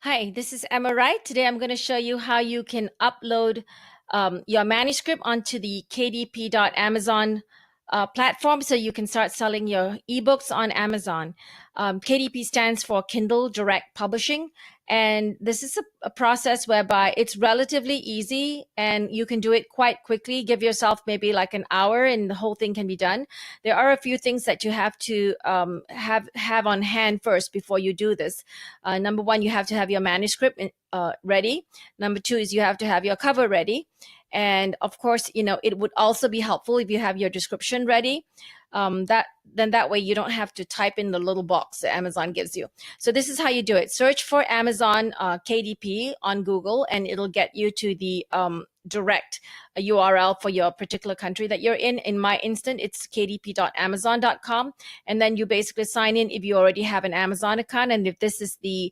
Hi, this is Emma Wright. Today I'm going to show you how you can upload your manuscript onto the kdp.amazon platform so you can start selling your ebooks on Amazon. KDP stands for Kindle Direct Publishing, and this is a process whereby it's relatively easy and you can do it quite quickly. Give yourself maybe like an hour and the whole thing can be done. There are a few things that you have to have on hand first before you do this. Number one, you have to have your manuscript ready. Number two is you have to have your cover ready. And of course, it would also be helpful if you have your description ready. That way you don't have to type in the little box that Amazon gives you. So this is how you do it. Search for Amazon KDP on Google, and it'll get you to the direct URL for your particular country that you're in. In my instant, it's kdp.amazon.com. And then you basically sign in if you already have an Amazon account, and if this is the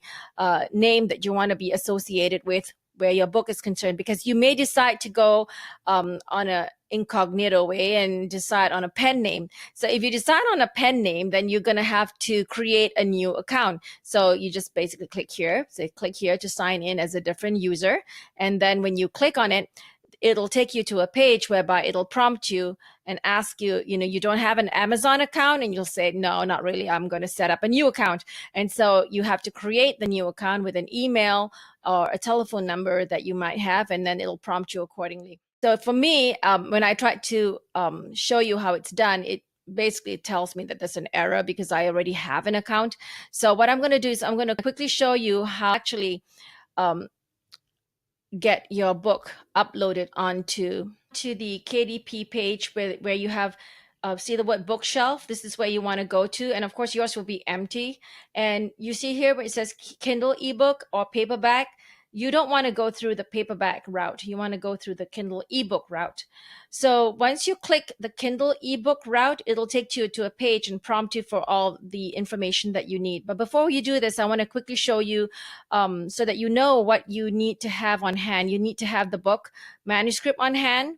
name that you want to be associated with where your book is concerned, because you may decide to go on a incognito way and decide on a pen name. So if you decide on a pen name, then you're going to have to create a new account. So you just basically click here, say click here to sign in as a different user. And then when you click on it, it'll take you to a page whereby it'll prompt you and ask you, you don't have an Amazon account, and you'll say, no, not really. I'm going to set up a new account. And so you have to create the new account with an email or a telephone number that you might have, and then it'll prompt you accordingly. So for me, when I try to show you how it's done, it basically tells me that there's an error because I already have an account. So what I'm going to do is I'm going to quickly show you how actually get your book uploaded onto the KDP page where you have see the word bookshelf. This is where you want to go to, and of course yours will be empty. And you see here where it says Kindle ebook or paperback. You don't want to go through the paperback route. You want to go through the Kindle ebook route. So once you click the Kindle ebook route, it'll take you to a page and prompt you for all the information that you need. But before you do this, I want to quickly show you so that you know what you need to have on hand. You need to have the book manuscript on hand,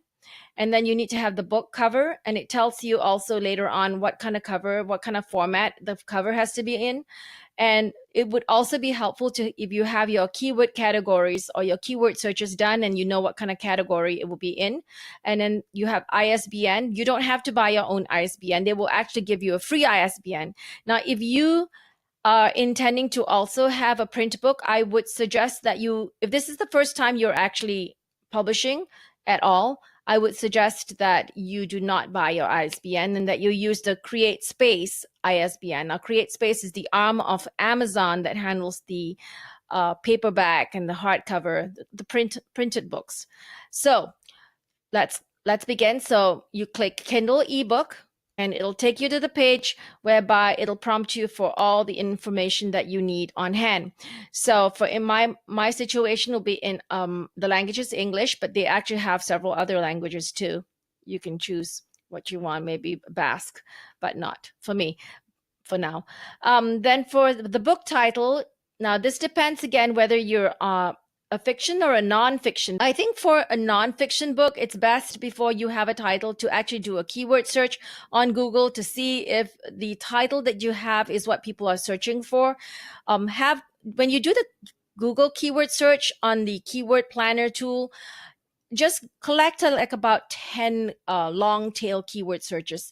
and then you need to have the book cover, and it tells you also later on what kind of cover, what kind of format the cover has to be in. And it would also be helpful to if you have your keyword categories or your keyword searches done and you know what kind of category it will be in. And then you have ISBN. You don't have to buy your own ISBN. They will actually give you a free ISBN. Now, if you are intending to also have a print book, I would suggest that if this is the first time you're actually publishing at all, I would suggest that you do not buy your ISBN and that you use the CreateSpace ISBN. Now, CreateSpace is the arm of Amazon that handles the paperback and the hardcover, the printed books. So let's begin. So you click Kindle ebook, and it'll take you to the page whereby it'll prompt you for all the information that you need on hand. So for in my situation will be in the language is English, but they actually have several other languages too. You can choose what you want, maybe Basque, but not for me for now. Then for the book title, now this depends again whether you're a fiction or a non-fiction. I think for a non-fiction book, it's best before you have a title to actually do a keyword search on Google to see if the title that you have is what people are searching for. When you do the Google keyword search on the keyword planner tool, just collect like about 10 long tail keyword searches.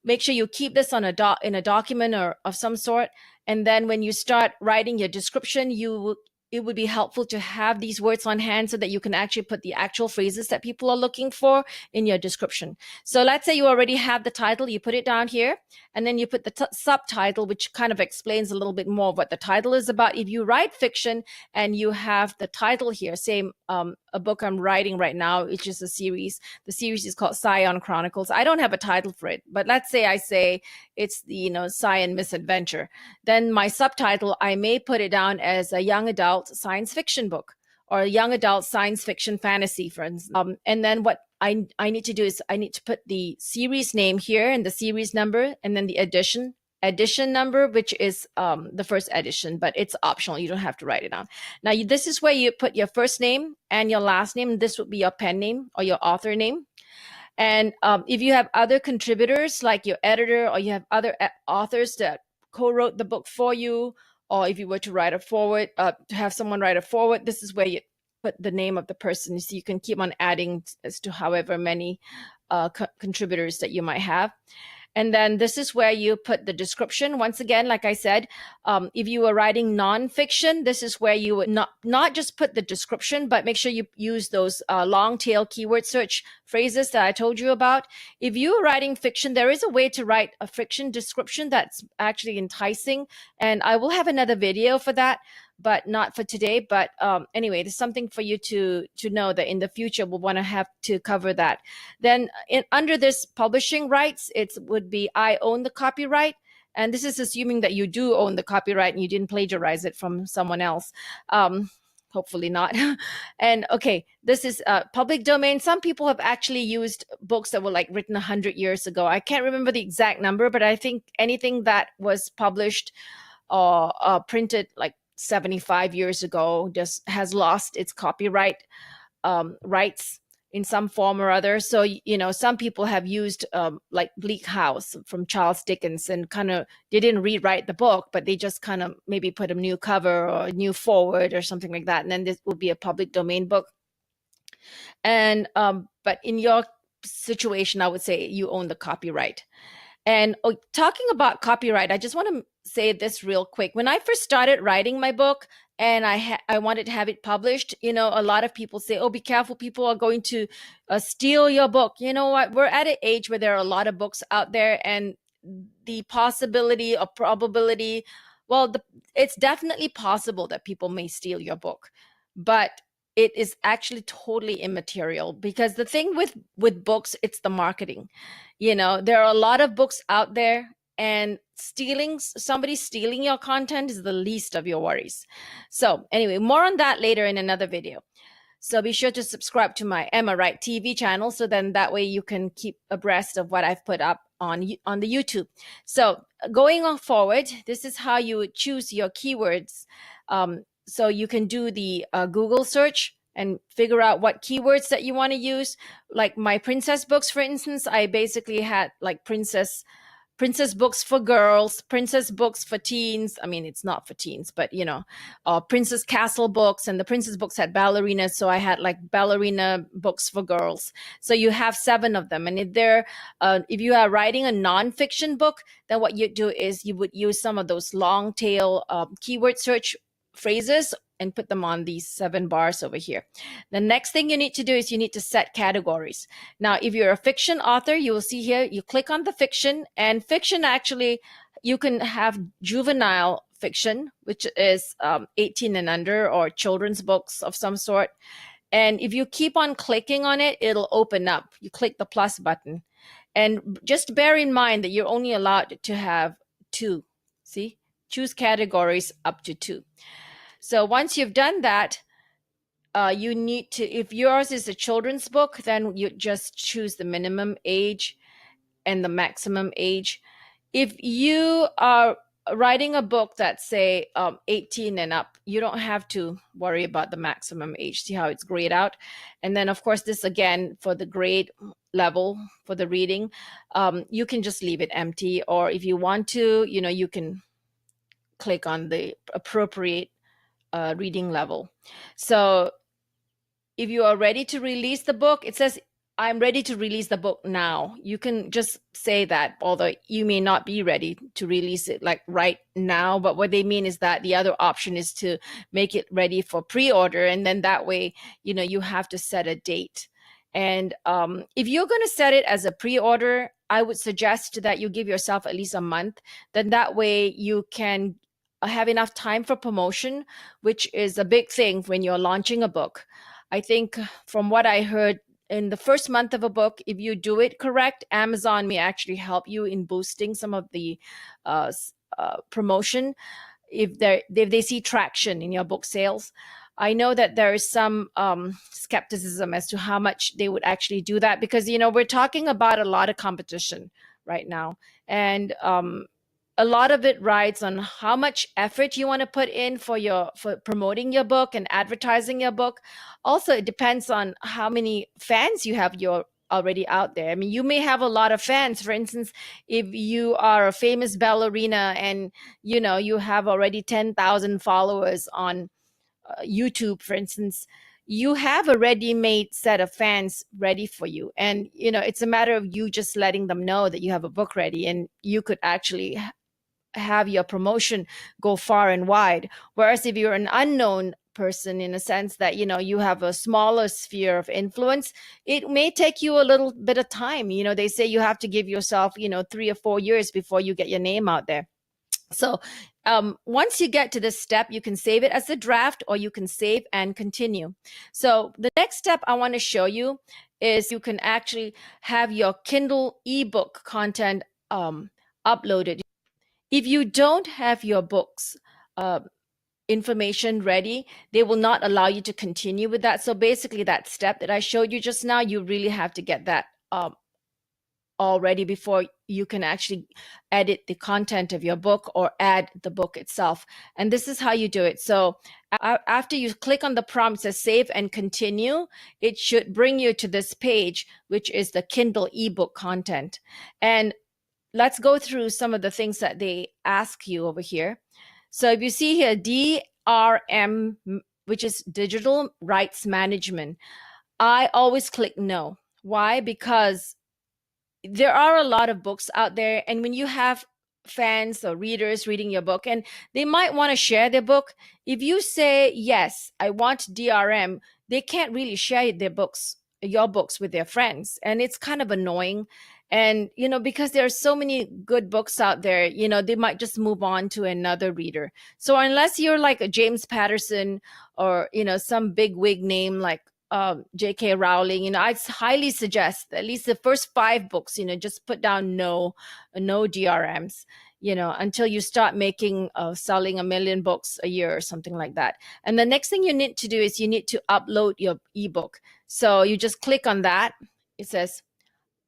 Make sure you keep this on in a document or of some sort. And then when you start writing your description, it would be helpful to have these words on hand so that you can actually put the actual phrases that people are looking for in your description. So let's say you already have the title, you put it down here, and then you put the subtitle, which kind of explains a little bit more of what the title is about. If you write fiction and you have the title here, say a book I'm writing right now, it's just a series. The series is called Scion Chronicles. I don't have a title for it, but let's say I say it's the Scion Misadventure. Then my subtitle, I may put it down as a young adult science fiction book or a young adult science fiction fantasy, for instance. And then what I need to do is I need to put the series name here and the series number, and then the edition number, which is the first edition, but it's optional. You don't have to write it down. Now, this is where you put your first name and your last name. This would be your pen name or your author name. And if you have other contributors like your editor, or you have other authors that co-wrote the book for you, or if you were to write a forward, to have someone write a forward, this is where you put the name of the person. So you can keep on adding as to however many contributors that you might have. And then this is where you put the description. Once again, like I said, if you were writing nonfiction, this is where you would not just put the description, but make sure you use those long tail keyword search phrases that I told you about. If you are writing fiction, there is a way to write a fiction description that's actually enticing. And I will have another video for that, but not for today. But anyway, there's something for you to know that in the future we'll want to have to cover that. Then under this publishing rights, it would be I own the copyright. And this is assuming that you do own the copyright and you didn't plagiarize it from someone else. Hopefully not. And okay, this is public domain. Some people have actually used books that were like written 100 years ago. I can't remember the exact number, but I think anything that was published or printed like 75 years ago just has lost its copyright rights in some form or other. So, you know, some people have used like Bleak House from Charles Dickens, and kind of, they didn't rewrite the book, but they just kind of maybe put a new cover or a new forward or something like that. And then this will be a public domain book. And, but in your situation, I would say you own the copyright. And talking about copyright, I just want to say this real quick. When I first started writing my book and I wanted to have it published, you know, a lot of people say, oh, be careful, people are going to steal your book. You know what? We're at an age where there are a lot of books out there, and the possibility or probability, well, it's definitely possible that people may steal your book, but it is actually totally immaterial, because the thing with books, it's the marketing. You know, there are a lot of books out there, and somebody stealing your content is the least of your worries. So anyway, more on that later in another video. So be sure to subscribe to my Emma Wright TV channel, so then that way you can keep abreast of what I've put up on the YouTube. So going on forward, this is how you would choose your keywords. So you can do the Google search and figure out what keywords that you want to use. Like my princess books, for instance, I basically had like princess books for girls, princess books for teens. I mean, it's not for teens, but you know, princess castle books, and the princess books had ballerinas. So I had like ballerina books for girls. So you have 7 of them. And if you are writing a nonfiction book, then what you do is you would use some of those long tail keyword search phrases and put them on these 7 bars over here. The next thing you need to do is you need to set categories. Now, if you're a fiction author, you will see here, you click on the fiction, and fiction, actually, you can have juvenile fiction, which is 18 and under, or children's books of some sort. And if you keep on clicking on it, it'll open up. You click the plus button. And just bear in mind that you're only allowed to have 2. See? Choose categories up to 2. So once you've done that, you need to, if yours is a children's book, then you just choose the minimum age and the maximum age. If you are writing a book that's, say, 18 and up, you don't have to worry about the maximum age. See how it's grayed out? And then, of course, this again, for the grade level for the reading, you can just leave it empty. Or if you want to, you know, you can click on the appropriate reading level. So if you are ready to release the book, it says, I'm ready to release the book now. You can just say that, although you may not be ready to release it like right now. But what they mean is that the other option is to make it ready for pre-order. And then that way, you know, you have to set a date. And if you're going to set it as a pre-order, I would suggest that you give yourself at least a month. Then that way you can have enough time for promotion, which is a big thing when you're launching a book. I think from what I heard, in the first month of a book, if you do it correct, Amazon may actually help you in boosting some of the promotion if they see traction in your book sales. I know that there is some skepticism as to how much they would actually do that, because, you know, we're talking about a lot of competition right now. And a lot of it rides on how much effort you want to put in for promoting your book and advertising your book. Also, it depends on how many fans you have already out there. I mean, you may have a lot of fans. For instance, if you are a famous ballerina and you have already 10,000 followers on YouTube, for instance, you have a ready-made set of fans ready for you, and it's a matter of you just letting them know that you have a book ready, and you could actually have your promotion go far and wide. Whereas if you're an unknown person, in a sense that you have a smaller sphere of influence, it may take you a little bit of time. They say you have to give yourself 3 or 4 years before you get your name out there. So once you get to this step, you can save it as a draft, or you can save and continue. So the next step I want to show you is you can actually have your Kindle ebook content uploaded. If you don't have your books information ready, they will not allow you to continue with that. So basically, that step that I showed you just now, you really have to get that all ready before you can actually edit the content of your book or add the book itself. And this is how you do it. So after you click on the prompt that says save and continue, it should bring you to this page, which is the Kindle ebook content. And let's go through some of the things that they ask you over here. So if you see here, DRM, which is Digital Rights Management, I always click no. Why? Because there are a lot of books out there, and when you have fans or readers reading your book and they might want to share their book, if you say yes, I want DRM, they can't really share your books with their friends, and it's kind of annoying. And because there are so many good books out there, they might just move on to another reader. So unless you're like a James Patterson or some big wig name like J.K. Rowling, I highly suggest at least the first 5 books, just put down no DRMs, until you start selling 1 million books a year or something like that. And the next thing you need to do is you need to upload your ebook. So you just click on that. It says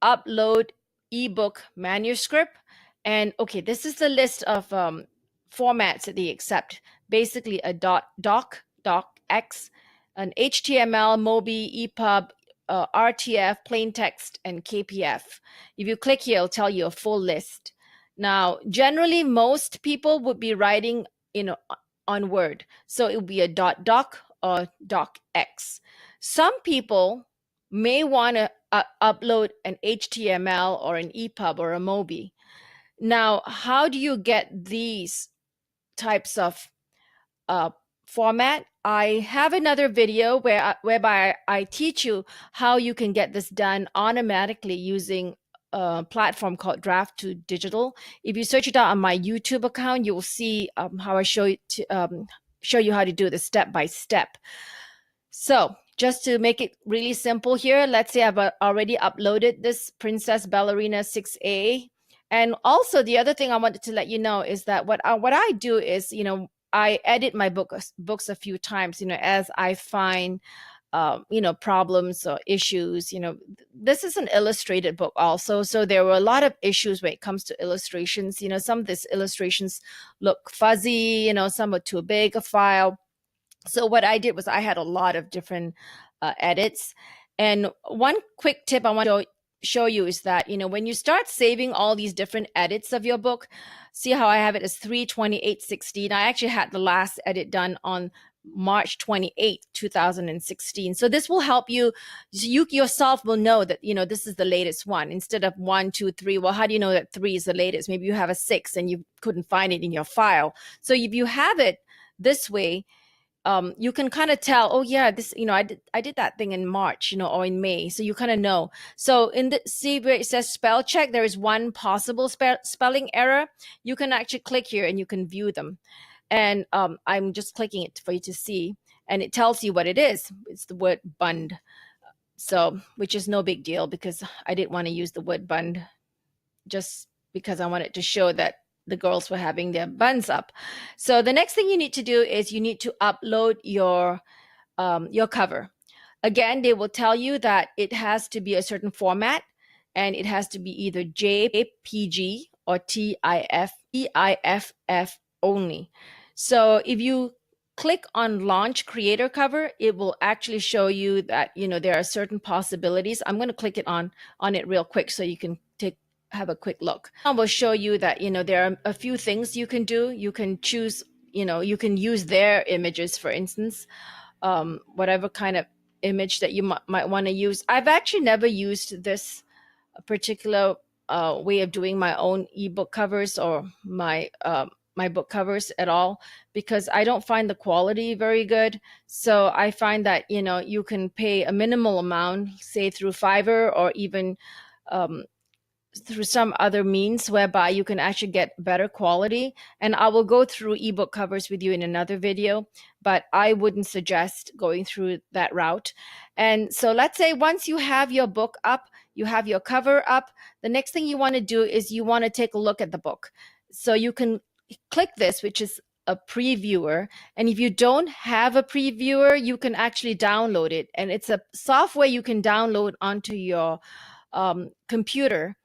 upload ebook manuscript. And okay, this is the list of formats that they accept. Basically a docx, an HTML, MOBI, EPUB, RTF, plain text, and KPF. If you click here, it'll tell you a full list. Now, generally, most people would be writing on Word. So it would be a .doc or docx. Some people may want to upload an HTML or an EPUB or a MOBI. Now, how do you get these types of format? I have another video whereby I teach you how you can get this done automatically using a platform called Draft to Digital. If you search it out on my YouTube account, you will see how I show you how to do this step by step. So just to make it really simple here, let's say I've already uploaded this Princess Ballerina 6A. And also the other thing I wanted to let you know is that what I do is, I edit my books a few times, as I find, problems or issues. This is an illustrated book also. So there were a lot of issues when it comes to illustrations. Some of these illustrations look fuzzy, some are too big a file. So what I did was I had a lot of different edits. And one quick tip I want to show you is that, when you start saving all these different edits of your book, see how I have it as 3/28/16. I actually had the last edit done on March 28, 2016. So this will help you. You yourself will know that, this is the latest one instead of 1, 2, 3. Well, how do you know that 3 is the latest? Maybe you have a 6 and you couldn't find it in your file. So if you have it this way, you can kind of tell, oh yeah, this, I did that thing in March, or in May. So you kind of know. So see where it says spell check, there is one possible spelling error. You can actually click here and you can view them. And I'm just clicking it for you to see. And it tells you what it is. It's the word bund. So, which is no big deal because I didn't want to use the word bund just because I wanted to show that the girls were having their buns up. So the next thing you need to do is you need to upload your cover. Again, they will tell you that it has to be a certain format, and it has to be either JPG or TIFF only. So if you click on launch creator cover, it will actually show you that, there are certain possibilities. I'm going to click it on it real quick so you can have a quick look. I will show you that, there are a few things you can do. You can choose, you can use their images, for instance, whatever kind of image that you might want to use. I've actually never used this particular way of doing my own ebook covers or my book covers at all, because I don't find the quality very good. So I find that, you can pay a minimal amount, say through Fiverr or even um, through some other means whereby you can actually get better quality. And I will go through ebook covers with you in another video, but I wouldn't suggest going through that route. And so let's say once you have your book up, you have your cover up, the next thing you want to do is you want to take a look at the book. So you can click this, which is a previewer. And if you don't have a previewer, you can actually download it. And it's a software you can download onto your computer.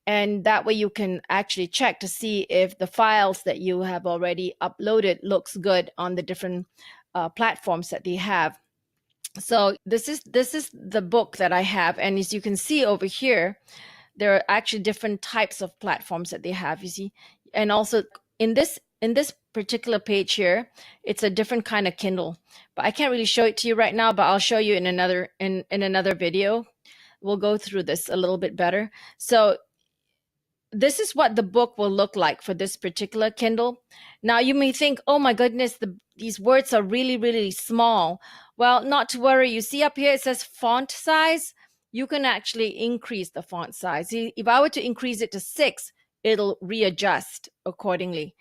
And that way you can actually check to see if the files that you have already uploaded looks good on the different platforms that they have. So this is the book that I have. And as you can see over here, there are actually different types of platforms that they have, you see. And also in this particular page here, it's a different kind of Kindle. But I can't really show it to you right now, but I'll show you in another video. We'll go through this a little bit better. So this is what the book will look like for this particular Kindle. Now you may think, oh my goodness, these words are really, really small. Well, not to worry. You see up here, it says font size. You can actually increase the font size. If I were to increase it to 6, it'll readjust accordingly.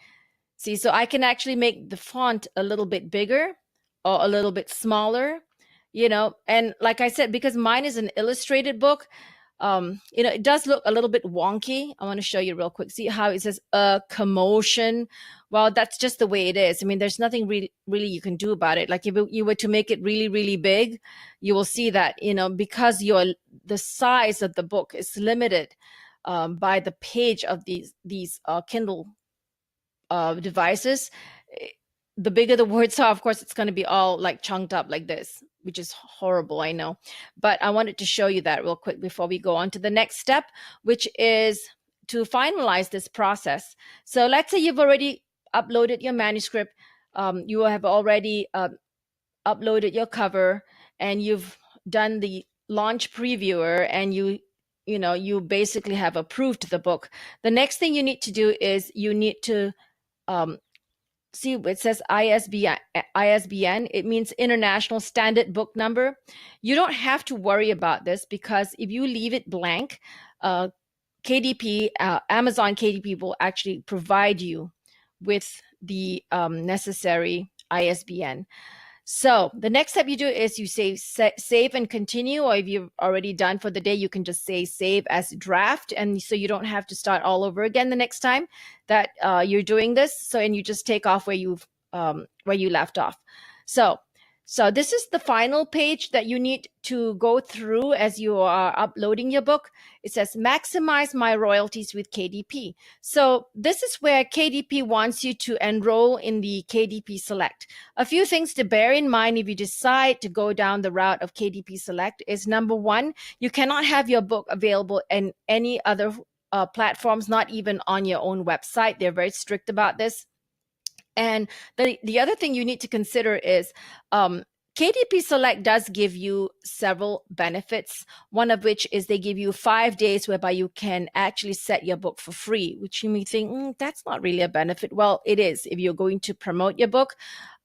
See, so I can actually make the font a little bit bigger or a little bit smaller, and like I said, because mine is an illustrated book, it does look a little bit wonky. I want to show you real quick. See how it says a commotion? Well, that's just the way it is. I mean, there's nothing really you can do about it. Like if you were to make it really, really big, you will see that, because the size of the book is limited by the page of these Kindle devices. The bigger the words are, of course, it's going to be all like chunked up like this, which is horrible, I know. But I wanted to show you that real quick before we go on to the next step, which is to finalize this process. So let's say you've already uploaded your manuscript. You have already uploaded your cover, and you've done the launch previewer, and you basically have approved the book. The next thing you need to do is you need to see, it says ISBN. It means International Standard Book Number. You don't have to worry about this, because if you leave it blank, KDP, Amazon KDP will actually provide you with the necessary ISBN. So the next step you do is you save and continue, or if you've already done for the day, you can just say save as draft. And so you don't have to start all over again the next time that you're doing this. So, and you just take off where you left off. So this is the final page that you need to go through as you are uploading your book. It says maximize my royalties with KDP. So this is where KDP wants you to enroll in the Kdp Select. A few things to bear in mind if you decide to go down the route of Kdp Select is, number one, you cannot have your book available in any other platforms, not even on your own website. They're very strict about this. And the other thing you need to consider is KDP Select does give you several benefits, one of which is they give you 5 days whereby you can actually set your book for free, which you may think, that's not really a benefit. Well, it is if you're going to promote your book.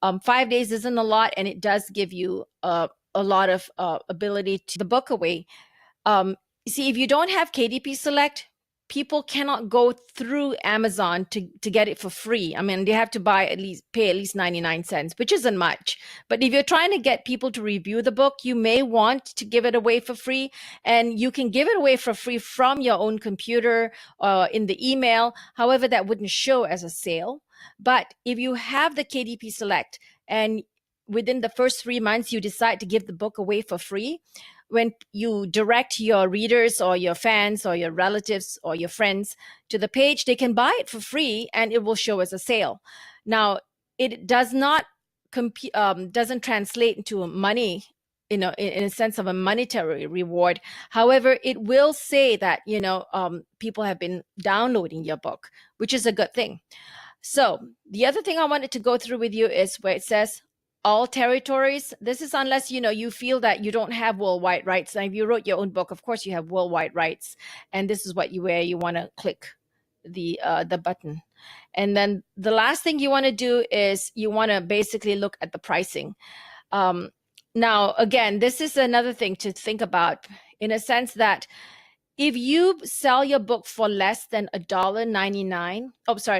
5 days isn't a lot, and it does give you a lot of ability to the book away. See, if you don't have KDP Select, people cannot go through Amazon to get it for free. I mean, they have to pay at least 99 cents, which isn't much. But if you're trying to get people to review the book, you may want to give it away for free. And you can give it away for free from your own computer in the email. However, that wouldn't show as a sale. But if you have the KDP Select and within the first 3 months, you decide to give the book away for free, when you direct your readers or your fans or your relatives or your friends to the page, they can buy it for free and it will show as a sale. Now, it does not doesn't translate into money, in a sense of a monetary reward. However, it will say that people have been downloading your book, which is a good thing. So the other thing I wanted to go through with you is where it says all territories. This is unless you feel that you don't have worldwide rights. Now, if you wrote your own book, of course you have worldwide rights, and this is where you want to click the button. And then the last thing you want to do is you want to basically look at the pricing. Now, again, this is another thing to think about, in a sense that if you sell your book for less than $1.99,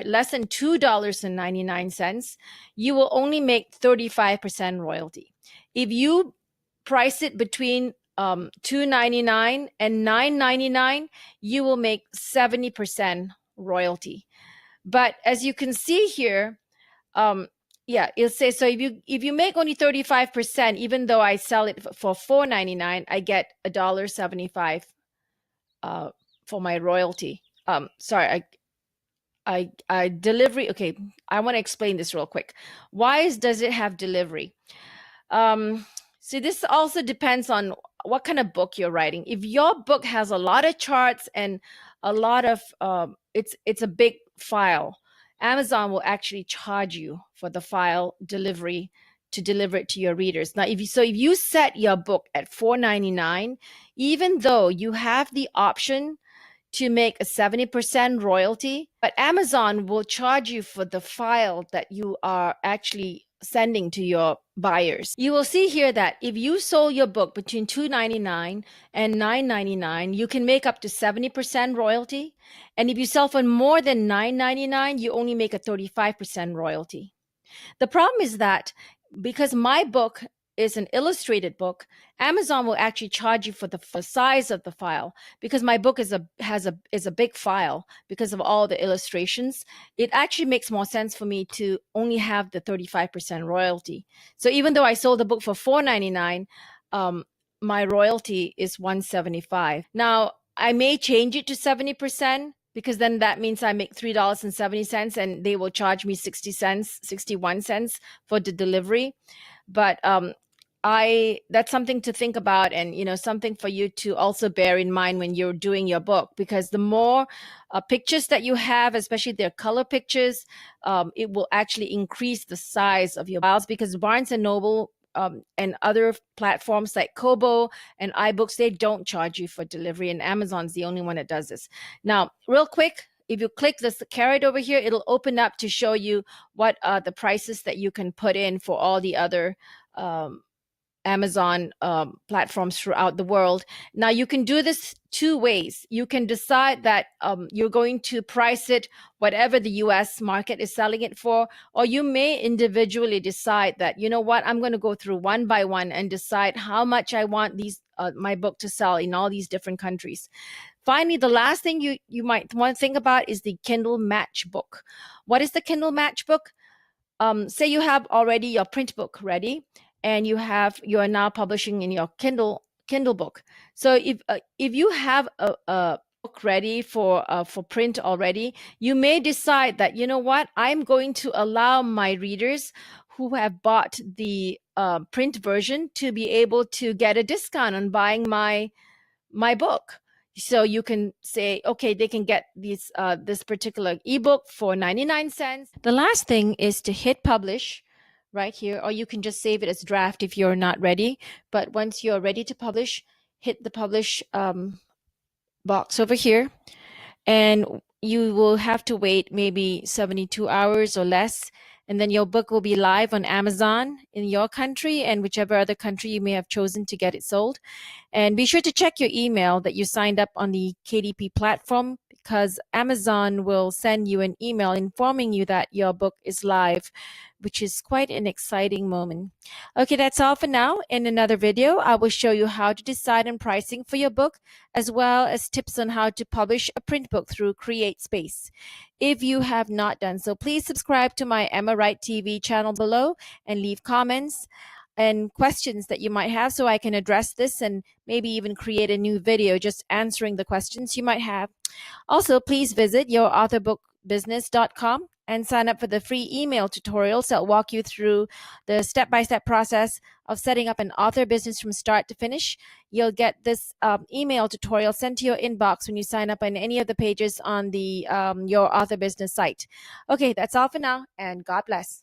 less than $2.99, you will only make 35% royalty. If you price it between $2.99 and $9.99, you will make 70% royalty. But as you can see here, it'll say, so if you make only 35%, even though I sell it for $4.99, I get $1.75 for my royalty. I delivery. Okay, I want to explain this real quick. Why does it have delivery? See, this also depends on what kind of book you're writing. If your book has a lot of charts and a lot of it's a big file, Amazon will actually charge you for the file delivery to deliver it to your readers. Now, if you set your book at $4.99, even though you have the option to make a 70% royalty, but Amazon will charge you for the file that you are actually sending to your buyers. You will see here that if you sold your book between $2.99 and $9.99, you can make up to 70% royalty. And if you sell for more than $9.99, you only make a 35% royalty. The problem is that because my book is an illustrated book, Amazon will actually charge you for the size of the file. Because my book is a big file because of all the illustrations, it actually makes more sense for me to only have the 35% royalty. So even though I sold the book for $4.99, my royalty is $1.75. Now, I may change it to 70%, because then that means I make $3.70 and they will charge me 61 cents for the delivery. But that's something to think about, and something for you to also bear in mind when you're doing your book, because the more pictures that you have, especially their color pictures, it will actually increase the size of your files, because Barnes and Noble and other platforms like Kobo and iBooks, they don't charge you for delivery, and Amazon's the only one that does this. Now, real quick, if you click this caret over here, it'll open up to show you what are the prices that you can put in for all the other Amazon platforms throughout the world. Now, you can do this two ways. You can decide that you're going to price it whatever the US market is selling it for, or you may individually decide that, you know what, I'm going to go through one by one and decide how much I want my book to sell in all these different countries. Finally, the last thing you might want to think about is the Kindle Matchbook. What is the Kindle Matchbook? Say you have already your print book ready, and you are now publishing in your Kindle book. So if you have a book ready for print already, you may decide that, you know what, I'm going to allow my readers who have bought the print version to be able to get a discount on buying my book. So you can say, okay, they can get this particular ebook for 99 cents. The last thing is to hit publish right here, or you can just save it as draft if you're not ready. But once you're ready to publish, hit the publish box over here, and you will have to wait maybe 72 hours or less, and then your book will be live on Amazon in your country and whichever other country you may have chosen to get it sold. And be sure to check your email that you signed up on the KDP platform, because Amazon will send you an email informing you that your book is live, which is quite an exciting moment. Okay, that's all for now. In another video, I will show you how to decide on pricing for your book, as well as tips on how to publish a print book through CreateSpace. If you have not done so, please subscribe to my Emma Wright TV channel below and leave comments and questions that you might have so I can address this and maybe even create a new video just answering the questions you might have. Also, please visit yourauthorbookbusiness.com and sign up for the free email tutorials that walk you through the step-by-step process of setting up an author business from start to finish. You'll get this email tutorial sent to your inbox when you sign up on any of the pages on the your author business site. Okay, that's all for now, and God bless.